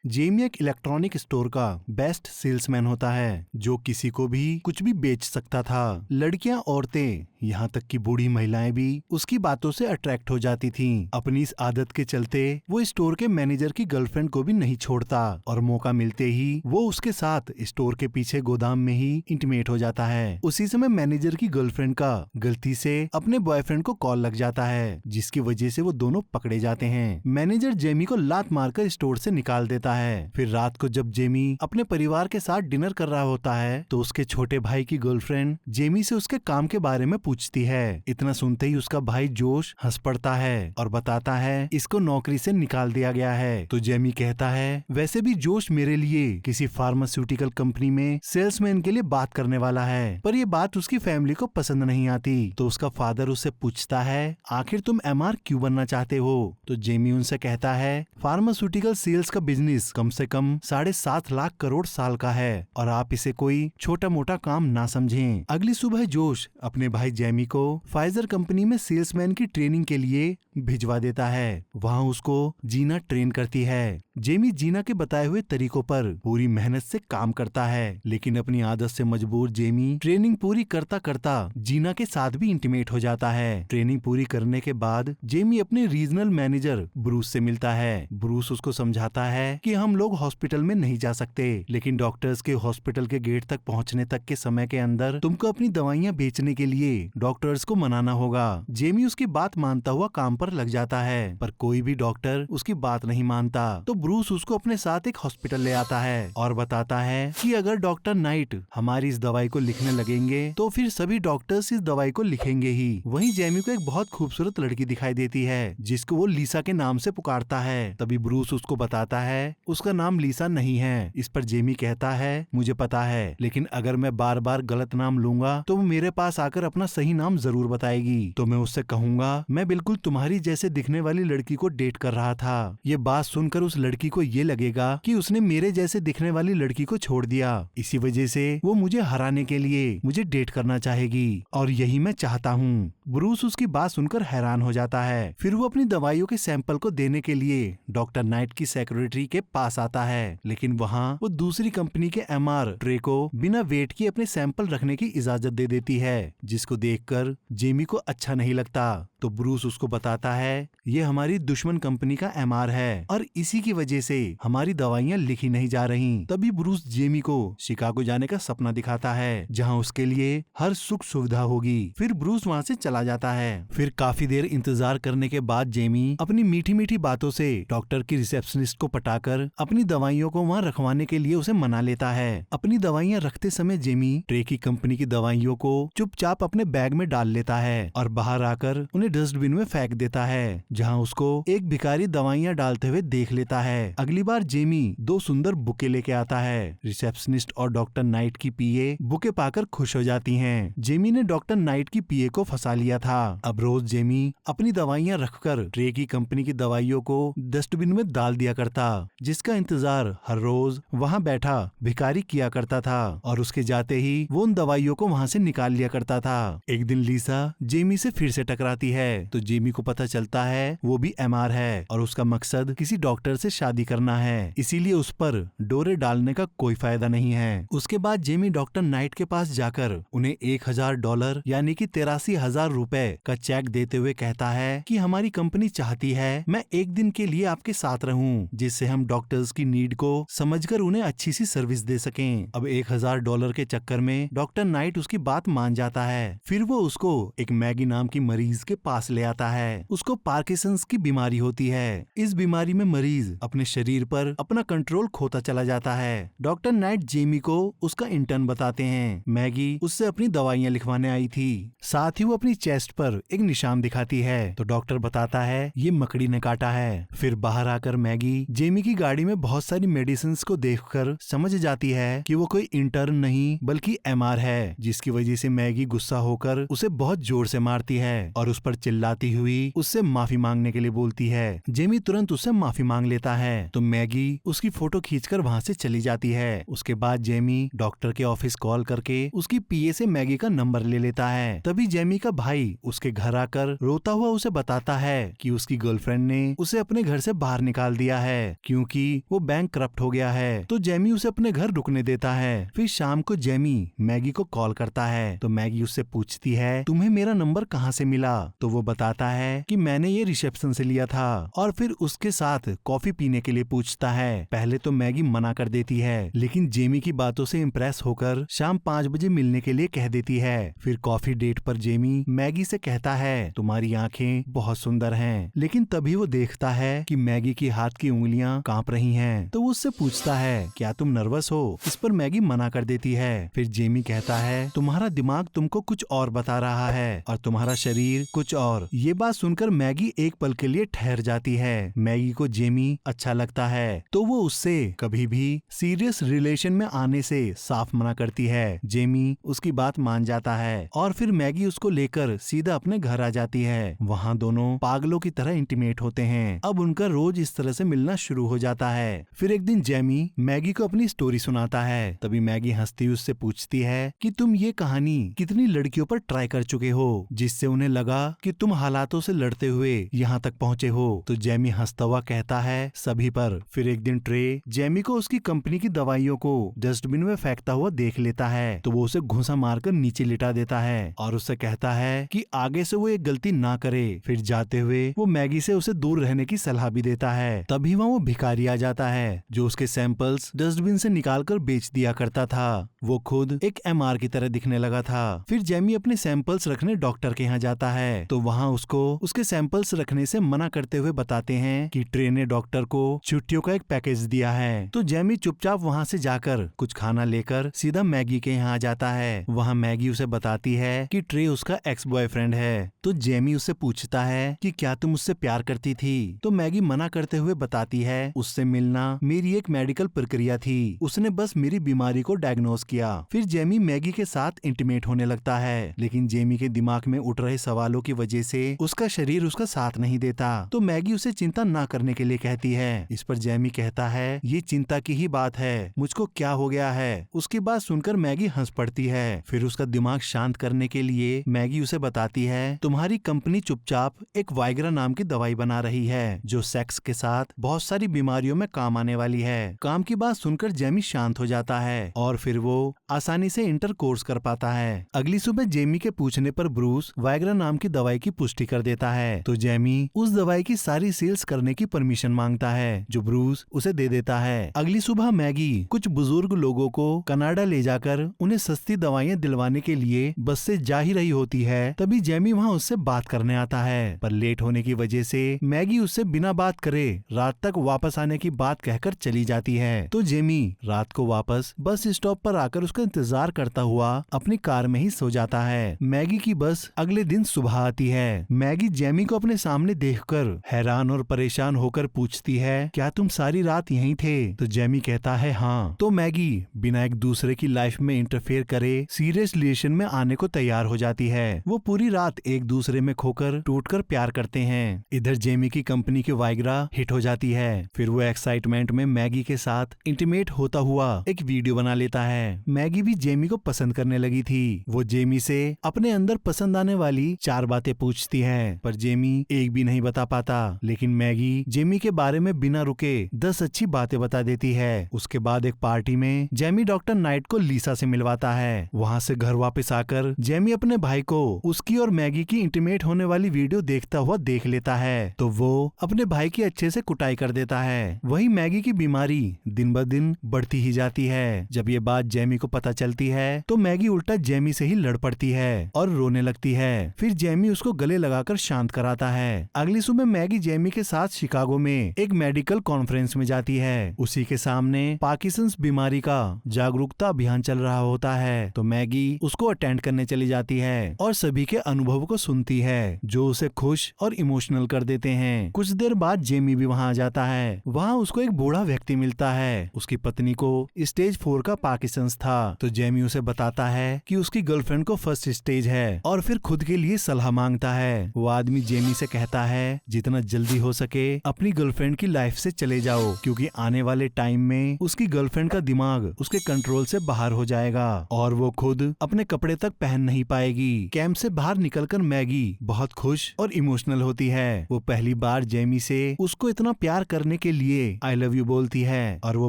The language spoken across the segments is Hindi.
जेमी एक इलेक्ट्रॉनिक स्टोर का बेस्ट सेल्समैन होता है जो किसी को भी कुछ भी बेच सकता था। लड़कियां, औरतें, यहाँ तक कि बूढ़ी महिलाएं भी उसकी बातों से अट्रैक्ट हो जाती थीं। अपनी इस आदत के चलते वो स्टोर के मैनेजर की गर्लफ्रेंड को भी नहीं छोड़ता और मौका मिलते ही वो उसके साथ स्टोर के पीछे गोदाम में ही इंटीमेट हो जाता है। उसी समय मैनेजर की गर्लफ्रेंड का गलती से अपने बॉयफ्रेंड को कॉल लग जाता है, जिसकी वजह से वो दोनों पकड़े जाते हैं। मैनेजर जेमी को लात मारकर स्टोर से निकाल देता है। फिर रात को जब जेमी अपने परिवार के साथ डिनर कर रहा होता है तो उसके छोटे भाई की गर्लफ्रेंड जेमी से उसके काम के बारे में पूछती है। इतना सुनते ही उसका भाई जोश हंस पड़ता है और बताता है इसको नौकरी से निकाल दिया गया है। तो जेमी कहता है वैसे भी जोश मेरे लिए किसी फार्मास्यूटिकल कंपनी में सेल्समैन के लिए बात करने वाला है, पर ये बात उसकी फैमिली को पसंद नहीं आती। तो उसका फादर उससे पूछता है आखिर तुम एमआर क्यों बनना चाहते हो? तो जेमी उनसे कहता है फार्मास्यूटिकल सेल्स का बिजनेस कम से कम 7.5 लाख करोड़ साल का है और आप इसे कोई छोटा मोटा काम ना समझें। अगली सुबह जोश अपने भाई जेमी को फाइजर कंपनी में सेल्समैन की ट्रेनिंग के लिए भिजवा देता है। वहाँ उसको जीना ट्रेन करती है। जेमी जीना के बताए हुए तरीकों पर पूरी मेहनत से काम करता है, लेकिन अपनी आदत से मजबूर जेमी ट्रेनिंग पूरी करता करता जीना के साथ भी इंटीमेट हो जाता है। ट्रेनिंग पूरी करने के बाद जेमी अपने रीजनल मैनेजर ब्रूस से मिलता है। ब्रूस उसको समझाता है कि हम लोग हॉस्पिटल में नहीं जा सकते, लेकिन डॉक्टर्स के हॉस्पिटल के गेट तक पहुंचने तक के समय के अंदर तुमको अपनी दवाइयां बेचने के लिए डॉक्टर्स को मनाना होगा। जेमी उसकी बात मानता हुआ काम पर लग जाता है, पर कोई भी डॉक्टर उसकी बात नहीं मानता। तो ब्रूस उसको अपने साथ एक हॉस्पिटल ले आता है और बताता है कि अगर डॉक्टर नाइट हमारी इस दवाई को लिखने लगेंगे तो फिर सभी डॉक्टर्स इस दवाई को लिखेंगे ही। वहीं जेमी को एक बहुत खूबसूरत लड़की दिखाई देती है जिसको वो लीसा के नाम से पुकारता है। तभी ब्रूस उसको बताता है उसका नाम लीसा नहीं है। इस पर जेमी कहता है मुझे पता है, लेकिन अगर मैं बार बार गलत नाम लूंगा तो वो मेरे पास आकर अपना सही नाम जरूर बताएगी। तो मैं उससे कहूंगा मैं बिल्कुल तुम्हारी जैसे दिखने वाली लड़की को डेट कर रहा था। ये बात सुनकर उस लड़की को ये लगेगा कि उसने मेरे जैसे दिखने वाली लड़की को छोड़ दिया, इसी वजह से वो मुझे हराने के लिए मुझे डेट करना चाहेगी और यही मैं चाहता हूँ। ब्रूस उसकी बात सुनकर हैरान हो जाता है। फिर वो अपनी दवाइयों के सैंपल को देने के लिए डॉक्टर नाइट की सेक्रेटरी के पास आता है, लेकिन वहाँ वो दूसरी कंपनी के एमआर ट्रे को बिना वेट किए अपने सैंपल रखने की इजाजत दे देती है, जिसको देखकर जेमी को अच्छा नहीं लगता। तो ब्रूस उसको बताता है ये हमारी दुश्मन कंपनी का एमआर है और इसी की वजह से हमारी दवाइयां लिखी नहीं जा रही। तभी ब्रूस जेमी को शिकागो जाने का सपना दिखाता है जहां उसके लिए हर सुख सुविधा होगी। फिर ब्रूस वहां से चला जाता है। फिर काफी देर इंतजार करने के बाद जेमी अपनी मीठी मीठी बातों से डॉक्टर की रिसेप्शनिस्ट को पटाकर अपनी दवाइयों को वहां रखवाने के लिए उसे मना लेता है। अपनी दवाइयां रखते समय जेमी ट्रे की कंपनी की दवाइयों को चुपचाप अपने बैग में डाल लेता है और बाहर आकर उन्हें डस्टबिन में फेंक देता है, जहां उसको एक भिखारी दवाइयां डालते हुए देख लेता है। अगली बार जेमी 2 सुंदर बुके लेके आता है। रिसेप्शनिस्ट और डॉक्टर नाइट की पीए बुके पाकर खुश हो जाती हैं। जेमी ने डॉक्टर नाइट की पीए को फंसा लिया था। अब रोज जेमी अपनी दवाइयां रखकर ट्रे की कंपनी की दवाइयों को डस्टबिन में डाल दिया करता, जिसका इंतजार हर रोज वहाँ बैठा भिखारी किया करता था और उसके जाते ही वो उन दवाइयों को वहाँ से निकाल लिया करता था। एक दिन लीसा जेमी से फिर से टकराती है तो जेमी को पता चलता है वो भी एमआर है और उसका मकसद किसी डॉक्टर से शादी करना है, इसीलिए उस पर डोरे डालने का कोई फायदा नहीं है। उसके बाद जेमी डॉक्टर नाइट के पास जाकर उन्हें $1000 यानी कि 83,000 रुपए का चेक देते हुए कहता है कि हमारी कंपनी चाहती है मैं एक दिन के लिए आपके साथ रहूं, जिससे हम डॉक्टर्स की नीड को समझकर उन्हें अच्छी सी सर्विस दे सकें। अब $1000 के चक्कर में डॉक्टर नाइट उसकी बात मान जाता है। फिर वो उसको एक मैगी नाम की मरीज के पास ले आता है। उसको पार्किंसंस की बीमारी होती है। इस बीमारी में मरीज अपने शरीर पर अपना कंट्रोल खोता चला जाता है। डॉक्टर नाइट जेमी को उसका इंटर्न बताते हैं। मैगी उससे अपनी दवाइयां लिखवाने आई थी, साथ ही वो अपनी चेस्ट पर एक निशान दिखाती है। तो डॉक्टर बताता है ये मकड़ी ने काटा है। फिर बाहर आकर मैगी जेमी की गाड़ी में बहुत सारी मेडिसिन को देखकर समझ जाती है कि वो कोई इंटर्न नहीं बल्कि एमआर है, जिसकी वजह से मैगी गुस्सा होकर उसे बहुत जोर से मारती है और उस पर चिल्लाती हुई उससे माफी मांगने के लिए बोलती है। जेमी तुरंत उससे माफी मांग लेता है तो मैगी उसकी फोटो खींचकर वहाँ से चली जाती है। उसके बाद जेमी डॉक्टर के ऑफिस कॉल करके उसकी पीए से मैगी का नंबर ले लेता है। तभी जेमी का भाई उसके घर आकर रोता हुआ उसे बताता है कि उसकी गर्लफ्रेंड ने उसे अपने घर से बाहर निकाल दिया है, क्योंकि क्योंकि वो बैंक करप्ट हो गया है। तो जेमी उसे अपने घर रुकने देता है। फिर शाम को जेमी मैगी को कॉल करता है तो मैगी उससे पूछती है तुम्हें मेरा नंबर कहाँ से मिला। तो वो बताता है कि मैंने ये रिसेप्शन से लिया था और फिर उसके साथ कॉफी पीने के लिए पूछता है। पहले तो मैगी मना कर देती है, लेकिन जेमी की बातों से इम्प्रेस होकर शाम 5 बजे मिलने के लिए कह देती है। फिर कॉफी डेट पर जेमी मैगी से कहता है तुम्हारी आंखें बहुत सुंदर हैं। लेकिन तभी वो देखता है कि मैगी की हाथ की उंगलियां कांप रही हैं। तो वो उससे पूछता है क्या तुम नर्वस हो। इस पर मैगी मना कर देती है। फिर जेमी कहता है तुम्हारा दिमाग तुमको कुछ और बता रहा है और तुम्हारा शरीर कुछ और। ये बात सुनकर मैगी एक पल के लिए ठहर जाती है। मैगी को जेमी अच्छा लगता है तो वो उससे कभी भी सीरियस रिलेशन में आने से साफ मना करती है। जेमी उसकी बात मान जाता है और फिर मैगी उसको लेकर सीधा अपने घर आ जाती है। वहाँ दोनों पागलों की तरह इंटीमेट होते हैं। अब उनका रोज इस तरह से मिलना शुरू हो जाता है। फिर एक दिन जेमी मैगी को अपनी स्टोरी सुनाता है। तभी मैगी हंसती उससे पूछती है कि तुम ये कहानी कितनी लड़कियों पर ट्राई कर चुके हो जिससे उन्हें लगा कि तुम हालातों से लड़ते हुए यहाँ तक पहुँचे हो। तो जेमी हंसता हुआ कहता है सभी पर। फिर एक दिन ट्रे जेमी को उसकी कंपनी की दवाइयों को डस्टबिन में फेंकता हुआ देख लेता है तो वो उसे घूंसा मारकर नीचे लिटा देता है और उससे कहता है कि आगे से वो एक गलती ना करे। फिर जाते हुए वो मैगी से उसे दूर रहने की सलाह भी देता है। तभी वहाँ वो भिखारी आ जाता है जो उसके सैंपल्स डस्टबिन से निकालकर बेच दिया करता था। वो खुद एक एमआर की तरह दिखने लगा था। फिर जेमी अपने सैंपल्स रखने डॉक्टर के यहाँ जाता है तो वहाँ उसको उसके सैंपल्स रखने से मना करते हुए बताते हैं कि ट्रे ने डॉक्टर को छुट्टियों का एक पैकेज दिया है। तो जेमी चुपचाप वहाँ से जाकर कुछ खाना लेकर सीधा मैगी के यहाँ जाता है। वहाँ मैगी उसे बताती है कि ट्रे उसका एक्स बॉयफ्रेंड है। तो जेमी उससे पूछता है कि क्या तुम उससे प्यार करती थी। तो मैगी मना करते हुए बताती है उससे मिलना मेरी एक मेडिकल प्रक्रिया थी, उसने बस मेरी बीमारी को डायग्नोस किया। फिर जेमी मैगी के साथ इंटीमेट होने लगता है, लेकिन जेमी के दिमाग में उठ रहे सवालों की वजह से उसका शरीर उसका साथ नहीं देता। तो मैगी उसे चिंता ना करने के लिए कहती है। इस पर जेमी कहता है ये चिंता की ही बात है, मुझको क्या हो गया है। उसकी बात सुनकर मैगी हंस पड़ती है। फिर उसका दिमाग शांत करने के लिए मैगी उसे बताती है तुम्हारी कंपनी चुपचाप एक वाइग्रा नाम की दवाई बना रही है जो सेक्स के साथ बहुत सारी बीमारियों में काम आने वाली है। काम की बात सुनकर जेमी शांत हो जाता है और फिर वो आसानी से इंटरकोर्स कर पाता है। अगली सुबह जेमी के पूछने पर ब्रूस वाइग्रा नाम की दवाई की पुष्टि कर देता है। तो जेमी उस दवाई की सारी सेल्स करने की परमिशन मांगता है जो ब्रूस उसे दे देता है। अगली सुबह मैगी कुछ बुजुर्ग लोगों को कनाडा ले जाकर उन्हें सस्ती दवाइयाँ दिलवाने के लिए बस से जा ही रही होती है। तभी जेमी वहाँ उससे बात करने आता है, पर लेट होने की वजह से मैगी उससे बिना बात करे रात तक वापस आने की बात कहकर चली जाती है। तो जेमी रात को वापस बस स्टॉप पर आकर उसका इंतजार करता हुआ अपनी कार में ही सो जाता है। मैगी की बस अगले दिन सुबह आती है। मैगी जेमी को अपने सामने देखकर हैरान और परेशान होकर पूछती है क्या तुम सारी रात यहीं थे। तो जेमी कहता है हाँ। तो मैगी बिना एक दूसरे की लाइफ में इंटरफेयर करे सीरियस रिलेशन में आने को तैयार हो जाती है। वो पूरी रात एक दूसरे में खोकर टूटकर प्यार करते हैं। इधर जेमी की कंपनी की वाइग्रा हिट हो जाती है। फिर वो एक्साइटमेंट में मैगी के साथ इंटीमेट होता हुआ एक वीडियो बना लेता है। मैगी भी जेमी को पसंद करने लगी थी। वो जेमी से अपने अंदर पसंद आने वाली 4 बातें पूछती है, पर जेमी एक भी नहीं बता पाता। लेकिन मैगी जेमी के बारे में बिना रुके 10 अच्छी बातें बता देती है। उसके बाद एक पार्टी में जेमी डॉक्टर नाइट को लीसा से मिलवाता है। वहाँ से घर वापस आकर जेमी अपने भाई को उसकी और मैगी की इंटीमेट होने वाली वीडियो देखता हुआ देख लेता है। तो वो अपने भाई की अच्छे से कुटाई कर देता है। वही मैगी की बीमारी दिन ब दिन बढ़ती ही जाती है। जब ये बात जेमी को पता चलती है तो मैगी उल्टा जेमी से ही लड़ पड़ती है और रोने लगती है। फिर जेमी उसको गले लगाकर शांत कराता है। अगली सुबह मैगी जेमी के साथ शिकागो में एक मेडिकल कॉन्फ्रेंस में जाती है। उसी के सामने पार्किंसंस बीमारी का जागरूकता अभियान चल रहा होता है। तो मैगी उसको अटेंड करने चली जाती है और सभी के अनुभव को सुनती है जो उसे खुश और इमोशनल कर देते हैं। कुछ देर बाद जेमी भी वहाँ आ जाता है। वहाँ उसको एक बूढ़ा व्यक्ति मिलता है। उसकी पत्नी को स्टेज 4 का पार्किंसंस चांस था। तो जेमी उसे बताता है कि उसकी गर्लफ्रेंड को फर्स्ट स्टेज है और फिर खुद के लिए सलाह मांगता है। वो आदमी जेमी से कहता है जितना जल्दी हो सके अपनी गर्लफ्रेंड की लाइफ से चले जाओ, क्योंकि आने वाले टाइम में उसकी गर्लफ्रेंड का दिमाग उसके कंट्रोल से बाहर हो जाएगा और वो खुद अपने कपड़े तक पहन नहीं पाएगी। कैंप से बाहर निकलकर मैगी बहुत खुश और इमोशनल होती है। वो पहली बार जेमी से उसको इतना प्यार करने के लिए आई लव यू बोलती है और वो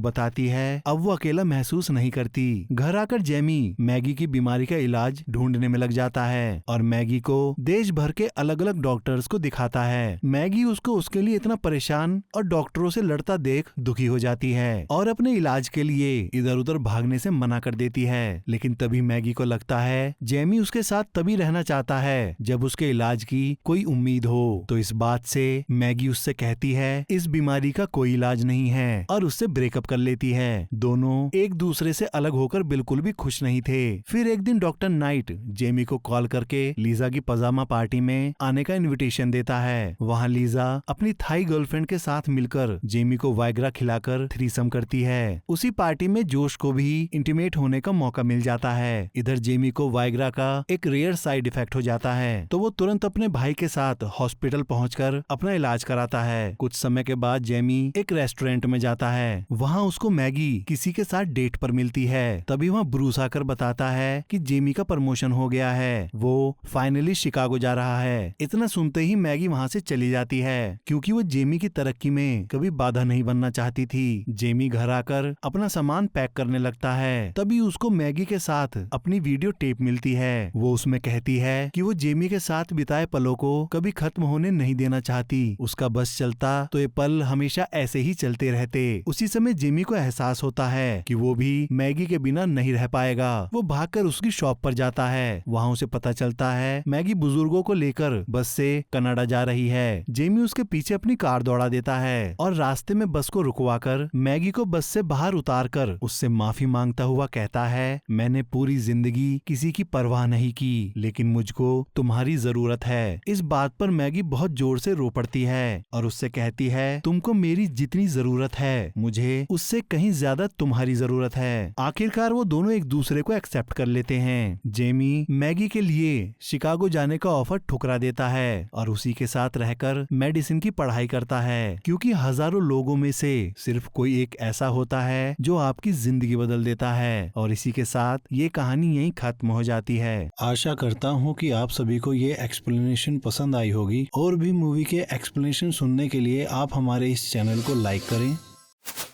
बताती है अब वो अकेला महसूस नहीं करती। घर आकर जेमी मैगी की बीमारी का इलाज ढूंढने में लग जाता है और मैगी को देश भर के अलग अलग डॉक्टर्स को दिखाता है। मैगी उसको उसके लिए इतना परेशान और डॉक्टरों से लड़ता देख दुखी हो जाती है और अपने इलाज के लिए इधर उधर भागने से मना कर देती है। लेकिन तभी मैगी को लगता है जेमी उसके साथ तभी रहना चाहता है जब उसके इलाज की कोई उम्मीद हो। तो इस बात से मैगी उससे कहती है इस बीमारी का कोई इलाज नहीं है और उससे ब्रेकअप कर लेती है। दोनों एक दूसरे से अलग होकर बिल्कुल भी खुश नहीं थे। फिर एक दिन डॉक्टर नाइट जेमी को कॉल करके लीजा की पजामा पार्टी में आने का इनविटेशन देता है। वहाँ लीजा अपनी थाई गर्लफ्रेंड के साथ मिलकर जेमी को वाइग्रा खिलाकर थ्रीसम करती है। उसी पार्टी में जोश को भी इंटीमेट होने का मौका मिल जाता है। इधर जेमी को वाइग्रा का एक रेयर साइड इफेक्ट हो जाता है तो वो तुरंत अपने भाई के साथ हॉस्पिटल पहुंचकर अपना इलाज कराता है। कुछ समय के बाद जेमी एक रेस्टोरेंट में जाता है। वहाँ उसको मैगी किसी के साथ डेट पर मिलती है। तभी वहाँ ब्रूस आकर बताता है कि जेमी का प्रमोशन हो गया है, वो फाइनली शिकागो जा रहा है। इतना सुनते ही मैगी वहाँ से चली जाती है क्योंकि वो जेमी की तरक्की में कभी बाधा नहीं बनना चाहती थी। जेमी घर आकर अपना सामान पैक करने लगता है। तभी उसको मैगी के साथ अपनी वीडियो टेप मिलती है। वो उसमें कहती है कि वो जेमी के साथ बिताए पलों को कभी खत्म होने नहीं देना चाहती। उसका बस चलता तो ये पल हमेशा ऐसे ही चलते रहते। उसी समय जेमी को एहसास होता है कि वो भी मैगी के बिना नहीं रह पाएगा। वो भागकर उसकी शॉप पर जाता है। वहाँ उसे पता चलता है मैगी बुजुर्गों को लेकर बस से कनाडा जा रही है। जेमी उसके पीछे अपनी कार दौड़ा देता है और रास्ते में बस को रुकवाकर मैगी को बस से बाहर उतारकर उससे माफी मांगता हुआ कहता है मैंने पूरी जिंदगी किसी की परवाह नहीं की, लेकिन मुझको तुम्हारी जरूरत है। इस बात पर मैगी बहुत जोर से रो पड़ती है और उससे कहती है तुमको मेरी जितनी जरूरत है मुझे उससे कहीं ज्यादा तुम्हारी जरूरत है। आखिरकार वो दोनों एक दूसरे को एक्सेप्ट कर लेते हैं। जेमी मैगी के लिए शिकागो जाने का ऑफर ठुकरा देता है और उसी के साथ रहकर मेडिसिन की पढ़ाई करता है, क्योंकि हजारों लोगों में से सिर्फ कोई एक ऐसा होता है जो आपकी जिंदगी बदल देता है। और इसी के साथ ये कहानी यहीं खत्म हो जाती है। आशा करता हूँ कि आप सभी को ये एक्सप्लेनेशन पसंद आई होगी। और भी मूवी के एक्सप्लेनेशन सुनने के लिए आप हमारे इस चैनल को लाइक करें,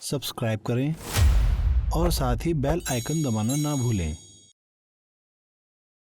सब्सक्राइब करें और साथ ही बेल आइकन दबाना ना भूलें।